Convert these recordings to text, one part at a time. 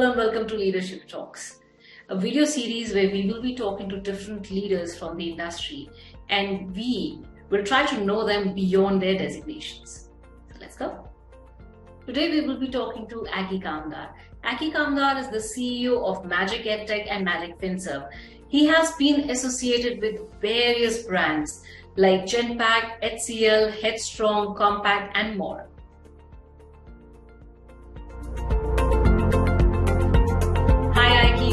Hello and welcome to Leadership Talks, a video series where we will be talking to different leaders from the industry and we will try to know them beyond their designations. So let's go. Today we will be talking to Acky Kamdar. Acky Kamdar is the CEO of Magic EdTech and Magic FinServe. He has been associated with various brands like Genpact, HCL, Headstrong, Compact and more.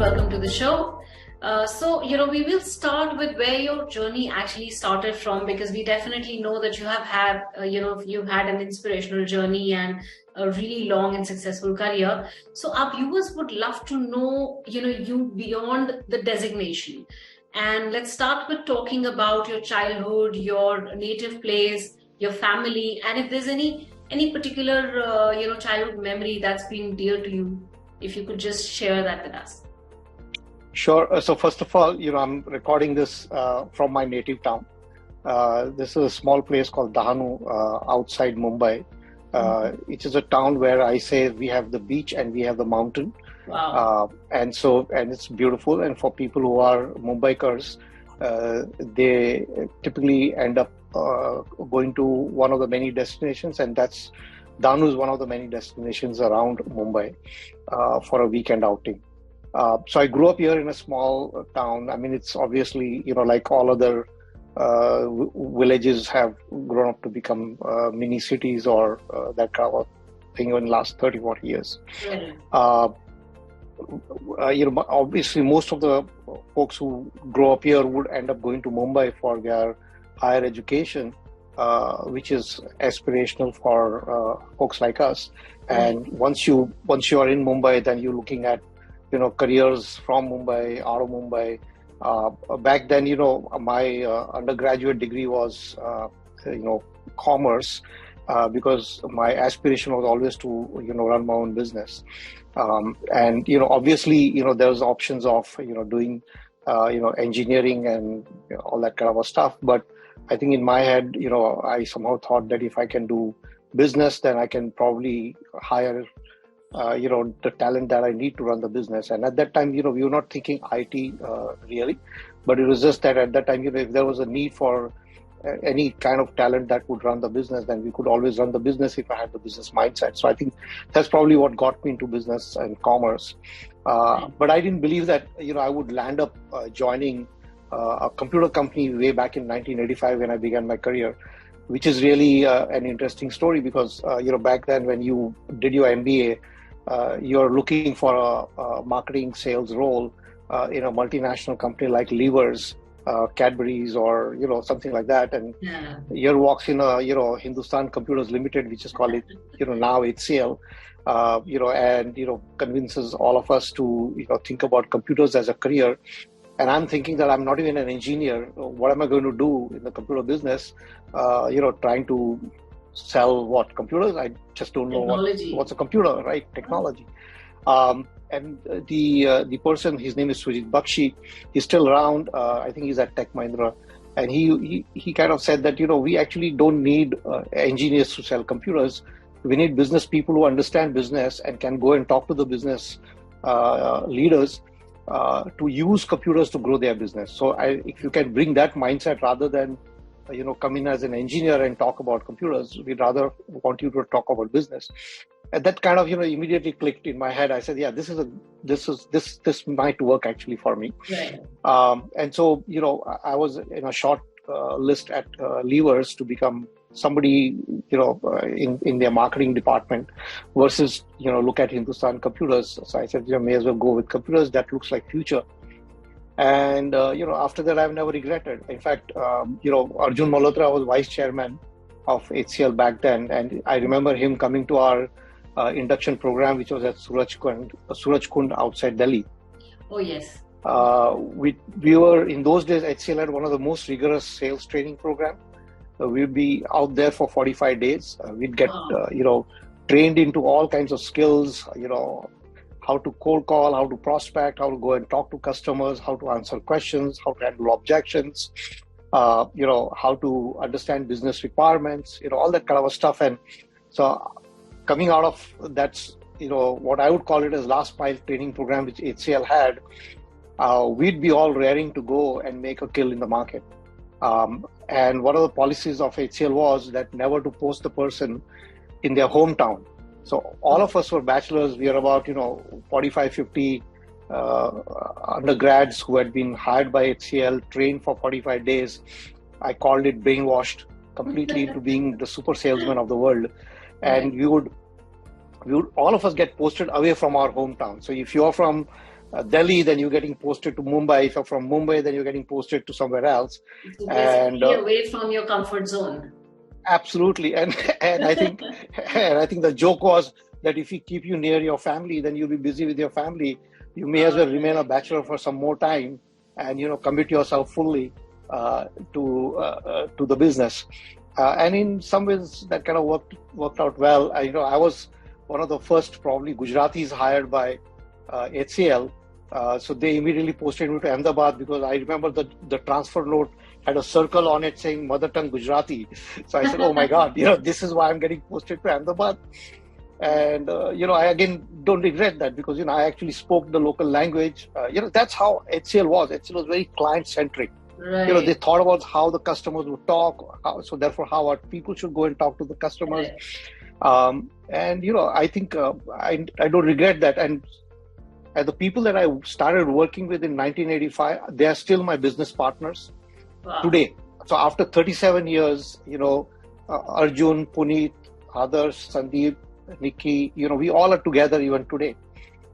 Welcome to the show. We will start with where your journey actually started from, because we definitely know that you have had, you've had an inspirational journey and a really long and successful career. So our viewers would love to know, you beyond the designation. And let's start with talking about your childhood, your native place, your family, and if there's any particular, childhood memory that's been dear to you, if you could just share that with us. Sure. So first of all, I'm recording this from my native town. This is a small place called Dahanu outside Mumbai. It is a town where I say we have the beach and we have the mountain. Wow. And it's beautiful. And for people who are Mumbaikars, they typically end up going to one of the many destinations, and Dahanu is one of the many destinations around Mumbai for a weekend outing. So I grew up here in a small town. I mean, it's obviously, like all other villages have grown up to become mini cities or that kind of thing in the last 30, 40 years. Obviously, most of the folks who grow up here would end up going to Mumbai for their higher education, which is aspirational for folks like us. And once you are in Mumbai, then you're looking at careers from Mumbai, out of Mumbai. Back then, my undergraduate degree was, commerce, because my aspiration was always to, run my own business. Obviously, there's options of, doing, engineering and all that kind of stuff. But I think in my head, I somehow thought that if I can do business, then I can probably hire the talent that I need to run the business. And at that time, we were not thinking IT really, but it was just that at that time, if there was a need for any kind of talent that would run the business, then we could always run the business if I had the business mindset. So I think that's probably what got me into business and commerce. But I didn't believe that, I would land up joining a computer company way back in 1985 when I began my career, which is really an interesting story because, back then when you did your MBA, you're looking for a marketing sales role in a multinational company like Levers, Cadbury's, or something like that. And here walks in Hindustan Computers Limited, which is called now HCL, and convinces all of us to think about computers as a career. And I'm thinking that I'm not even an engineer. What am I going to do in the computer business? Trying to sell what? Computers? I just don't know what's a computer, right? Technology. And the person, his name is Sujit Bakshi, he's still around. I think he's at Tech Mahindra. And he kind of said that, we actually don't need engineers to sell computers. We need business people who understand business and can go and talk to the business leaders to use computers to grow their business. So if you can bring that mindset rather than come in as an engineer and talk about computers, we'd rather want you to talk about business. And that kind of immediately clicked in my head. I said, yeah, this might work actually for me. Right. And so I was in a short list at Levers to become somebody in their marketing department versus look at Hindustan Computers. So I said, may as well go with computers. That looks like future. And after that, I've never regretted. In fact, Arjun Malhotra was vice chairman of HCL back then, and I remember him coming to our induction program, which was at Suraj Kund outside Delhi. Oh yes. We were in those days. HCL had one of the most rigorous sales training program. We'd be out there for 45 days. We'd get trained into all kinds of skills. How to cold call, how to prospect, how to go and talk to customers, how to answer questions, how to handle objections, how to understand business requirements, all that kind of stuff. And so coming out of that what I would call it as last mile training program, which HCL had, we'd be all raring to go and make a kill in the market. And one of the policies of HCL was that never to post the person in their hometown. So all of us were bachelors. We are about 45, 50 undergrads who had been hired by HCL, trained for 45 days. I called it brainwashed completely into being the super salesman of the world. And we would all of us get posted away from our hometown. So if you're from Delhi, then you're getting posted to Mumbai. If you're from Mumbai, then you're getting posted to somewhere else. So basically away from your comfort zone. Absolutely. And I think the joke was that if we keep you near your family, then you'll be busy with your family. You may as well remain a bachelor for some more time and commit yourself fully to the business. And in some ways that kind of worked out well. I was one of the first probably Gujaratis hired by HCL. So they immediately posted me to Ahmedabad because I remember the transfer note had a circle on it saying mother tongue Gujarati. So I said, oh my God, this is why I'm getting posted to Ahmedabad. And, I again don't regret that because, I actually spoke the local language. That's how HCL was. HCL was very client centric. Right. They thought about how the customers would talk. So therefore, how our people should go and talk to the customers. Right. I think I don't regret that. And the people that I started working with in 1985, they are still my business partners today. So after 37 years, Arjun, Puneet, Adarsh, Sandeep, Nikki, we all are together even today.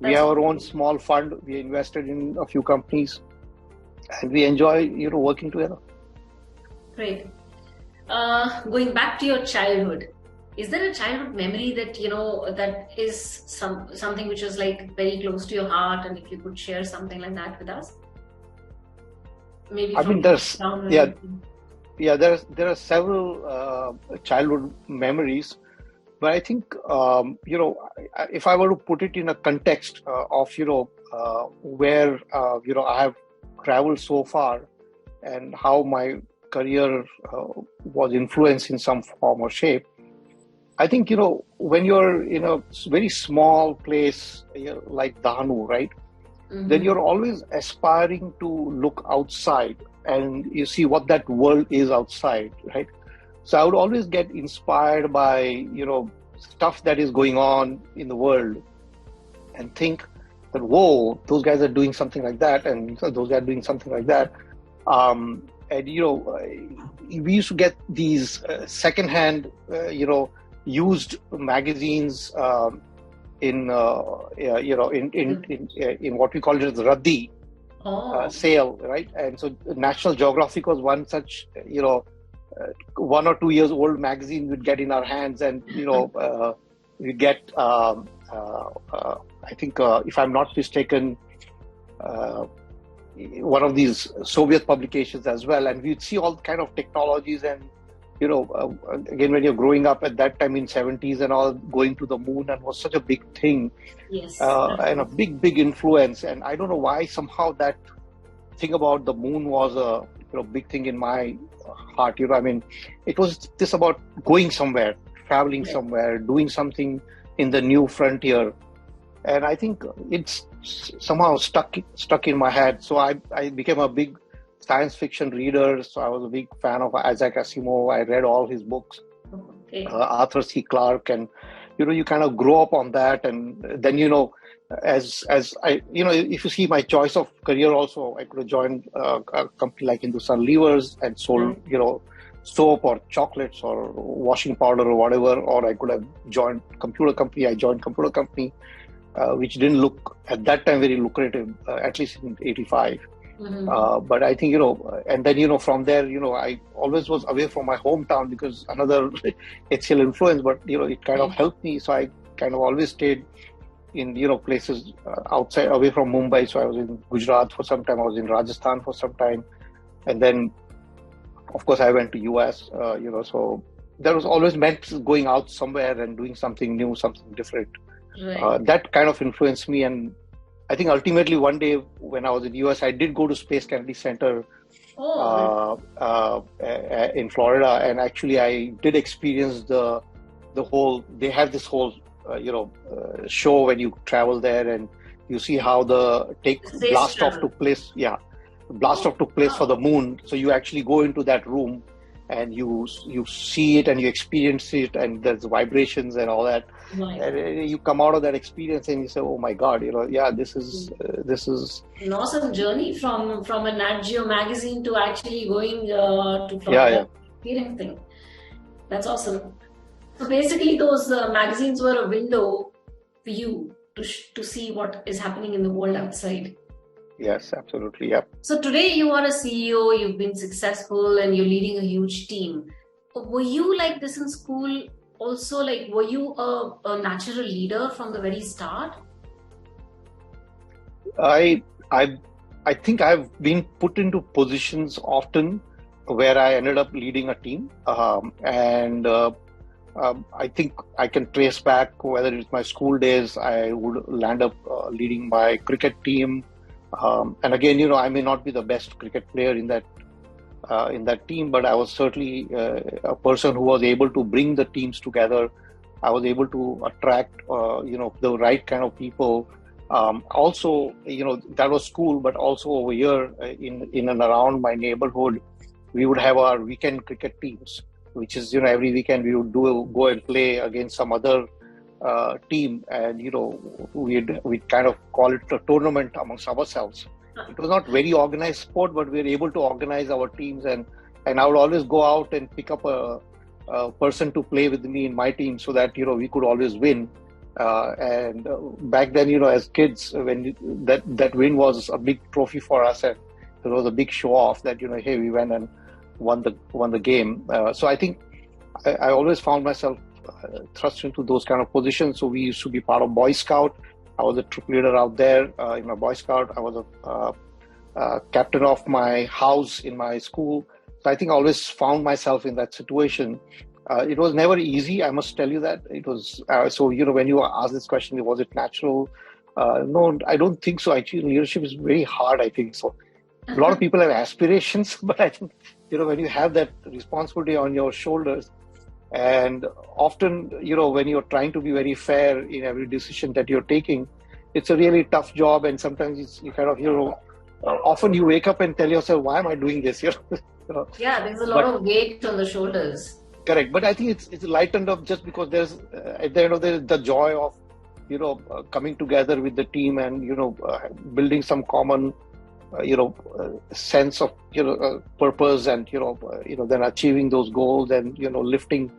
We have our own small fund. We invested in a few companies and we enjoy, working together. Great. Going back to your childhood, is there a childhood memory that, that is something which is like very close to your heart, and if you could share something like that with us? Maybe there are several childhood memories, but I think if I were to put it in a context of where I have traveled so far and how my career was influenced in some form or shape, I think when you're in a very small place like Dahanu, right? Mm-hmm. Then you're always aspiring to look outside and you see what that world is outside, right? So I would always get inspired by, stuff that is going on in the world and think that, whoa, those guys are doing something like that and those guys are doing something like that. And, we used to get these secondhand, used magazines in what we call it as Raddi sale, right? And so National Geographic was one such, 1 or 2 years old magazine we'd get in our hands, and we get I think if I'm not mistaken, one of these Soviet publications as well, and we'd see all kind of technologies and again, when you're growing up at that time in 70s and all, going to the moon and was such a big thing. Yes. And a big influence. And I don't know why somehow that thing about the moon was a big thing in my heart. It was this about going somewhere, traveling somewhere, doing something in the new frontier. And I think it's somehow stuck in my head. So I became a big science fiction reader, so I was a big fan of Isaac Asimov. I read all his books, Arthur C. Clarke, and you kind of grow up on that. And then as I if you see my choice of career, also I could have joined a company like Hindustan Levers and sold soap or chocolates or washing powder or whatever, or I could have joined computer company. I joined computer company, which didn't look at that time very lucrative, at least in '85. Mm-hmm. But I think, and then, from there, I always was away from my hometown because another HCL influence, but, it kind of helped me. So I kind of always stayed in, places outside, away from Mumbai. So I was in Gujarat for some time. I was in Rajasthan for some time. And then, of course, I went to US, so there was always meant going out somewhere and doing something new, something different. Right. That kind of influenced me. And I think ultimately one day when I was in the US, I did go to Space Kennedy Center in Florida, and actually I did experience the whole. They have this whole show when you travel there, and you see how the take Space blast off travel. took place. Yeah, blast Oh, off took place for wow. the moon. So you actually go into that room and you see it and you experience it, and there's vibrations and all that, My and God. you come out of that experience and you say, "Oh my God, yeah, this is An awesome journey from a Nat Geo magazine to actually going to yeah, from yeah, experiencing. That's awesome. So basically, those magazines were a window for you to see what is happening in the world outside. yes, absolutely, yeah." So today you are a CEO, you've been successful, and you're leading a huge team. Were you like this in school? Also, like, were you a natural leader from the very start? I I I think I've been put into positions often where I ended up leading a team, and I think I can trace back whether it's my school days. I would land up leading my cricket team, and again, I may not be the best cricket player in that team, but I was certainly a person who was able to bring the teams together. I was able to attract, the right kind of people. Also, that was school, but also over here in and around my neighborhood, we would have our weekend cricket teams, which is, every weekend we would go and play against some other team, and we'd kind of call it a tournament amongst ourselves. It was not very organized sport, but we were able to organize our teams, and I would always go out and pick up a person to play with me in my team so that we could always win. And back then, as kids, when that win was a big trophy for us, and it was a big show off that hey, we went and won the game. So I think I always found myself thrust into those kind of positions. So we used to be part of Boy Scout. I was a troop leader out there in my Boy Scout. I was a captain of my house in my school. So I think I always found myself in that situation. It was never easy, I must tell you that. It was so when you ask this question, was it natural? No, I don't think so. Actually, leadership is very hard, I think so. A lot of people have aspirations, but I think when you have that responsibility on your shoulders, and often when you're trying to be very fair in every decision that you're taking, it's a really tough job, and sometimes you kind of often you wake up and tell yourself, why am I doing this? Yeah, there's a lot But of weight on the shoulders. correct, but I think it's lightened up just because there's at the end of the joy of coming together with the team, and building some common sense of purpose, and then achieving those goals, and lifting,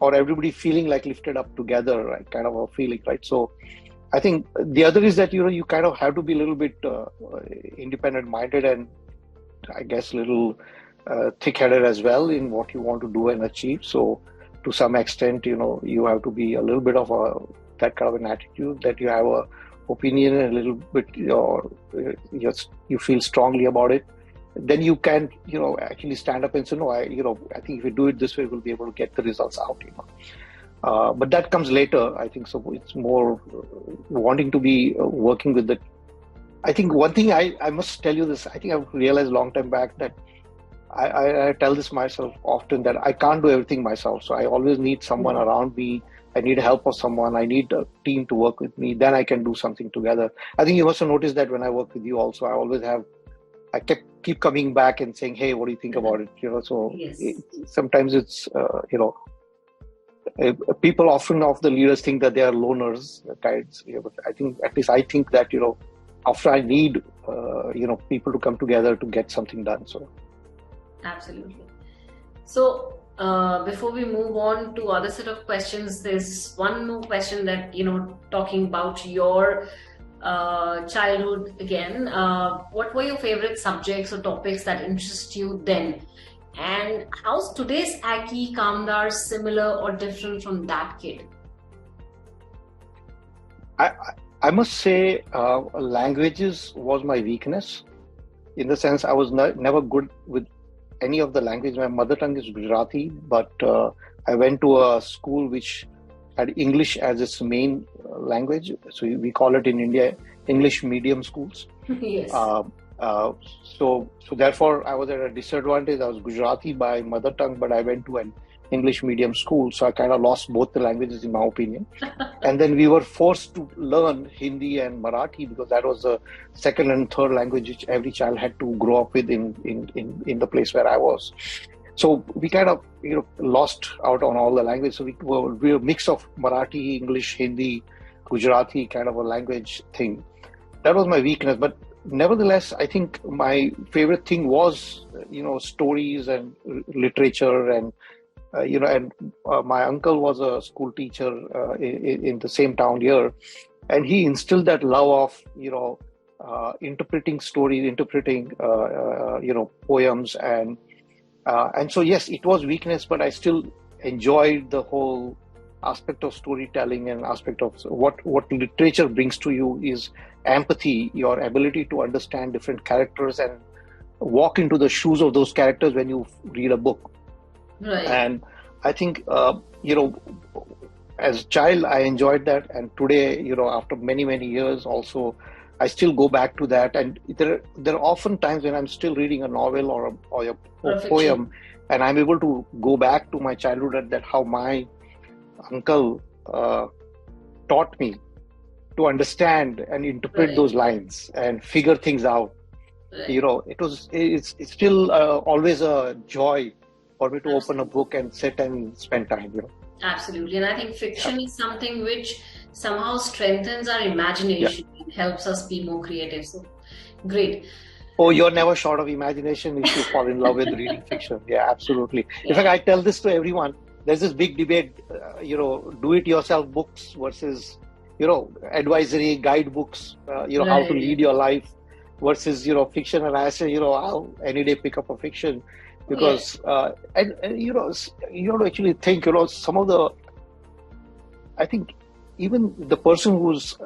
or everybody feeling like lifted up together, right? Kind of a feeling, right? So I think the other is that you kind of have to be a little bit independent minded, and I guess a little thick-headed as well in what you want to do and achieve. So to some extent, you have to be a little bit of that kind of an attitude, that you have a opinion, a little bit, or you feel strongly about it. Then you can, actually stand up and say, no, I think if we do it this way, we'll be able to get the results out. But that comes later, I think. So it's more wanting to be working with the. I think one thing I must tell you this. I think I've realized a long time back that I tell this myself often, that I can't do everything myself. So I always need someone around me. I need help of someone. I need a team to work with me. Then I can do something together. I think you must have noticed that when I work with you also, I keep coming back and saying, hey, what do you think about it? So Yes. sometimes it's, people often of the leaders think that they are loners, guys. But I think, at least I think that, after I need, people to come together to get something done. So. Absolutely. So, before we move on to other set of questions, there's one more question that, talking about your childhood again. What were your favorite subjects or topics that interest you then? And how's today's Acky Kamdar similar or different from that kid? I must say, languages was my weakness, in the sense I was never good with any of the language. My mother tongue is Gujarati, but I went to a school which had English as its main language. So we call it in India English medium schools. Yes. So therefore I was at a disadvantage. I was Gujarati by mother tongue, but I went to an English medium school, so I kind of lost both the languages in my opinion. And then we were forced to learn Hindi and Marathi because that was the second and third language which every child had to grow up with in the place where I was. So we kind of lost out on all the language. So we were a mix of Marathi, English, Hindi, Gujarati kind of a language thing. That was my weakness. But nevertheless, I think my favorite thing was stories and literature and my uncle was a school teacher in the same town here, and he instilled that love of interpreting stories, interpreting poems, and so yes, it was weakness, but I still enjoyed the whole aspect of storytelling and aspect of what literature brings to you is empathy, your ability to understand different characters and walk into the shoes of those characters when you read a book. Right. And I think, as a child, I enjoyed that. And today, after many, many years also, I still go back to that. And there are often times when I'm still reading a novel or a poem, and I'm able to go back to my childhood and that how my uncle taught me to understand and interpret those lines and figure things out. It's still always a joy for me to open a book and sit and spend time. Absolutely. And I think fiction is something which somehow strengthens our imagination and helps us be more creative. So great. Oh, you're never short of imagination if you fall in love with reading fiction. Yeah, absolutely. In fact, I tell this to everyone. There's this big debate, do-it-yourself books versus, advisory guidebooks, how to lead your life versus, fiction. And I say, I'll any day pick up a fiction because, and you have to actually think, some of the, I think even the person who's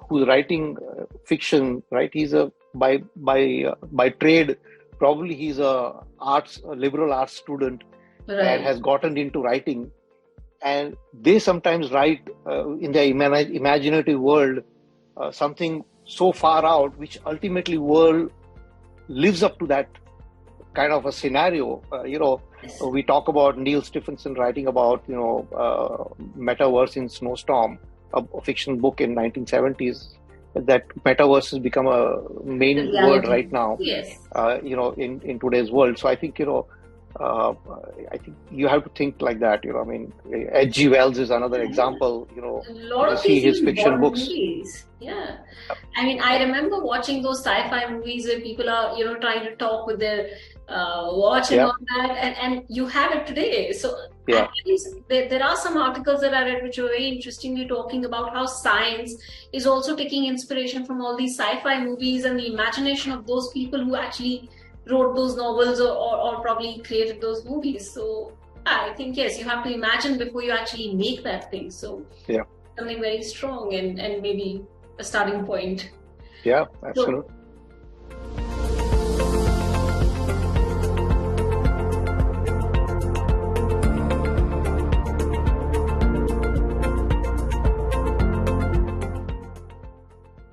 writing fiction, right? He's by trade, probably he's a liberal arts student and has gotten into writing. And they sometimes write in their imaginative world something so far out, which ultimately world lives up to that kind of a scenario. We talk about Neil Stephenson writing about metaverse in Snowstorm, a fiction book in 1970s. That metaverse has become a main word right now. In today's world. So I think I think you have to think like that. H.G. Wells is another example. A lot of see his fiction books. Movies. Yeah, I remember watching those sci-fi movies where people are trying to talk with their watch and all that, and you have it today. So at least there are some articles that I read which are very interestingly talking about how science is also taking inspiration from all these sci-fi movies and the imagination of those people who actually wrote those novels or probably created those movies. So I think, yes, you have to imagine before you actually make that thing. So something very strong and maybe a starting point. Yeah, absolutely. So,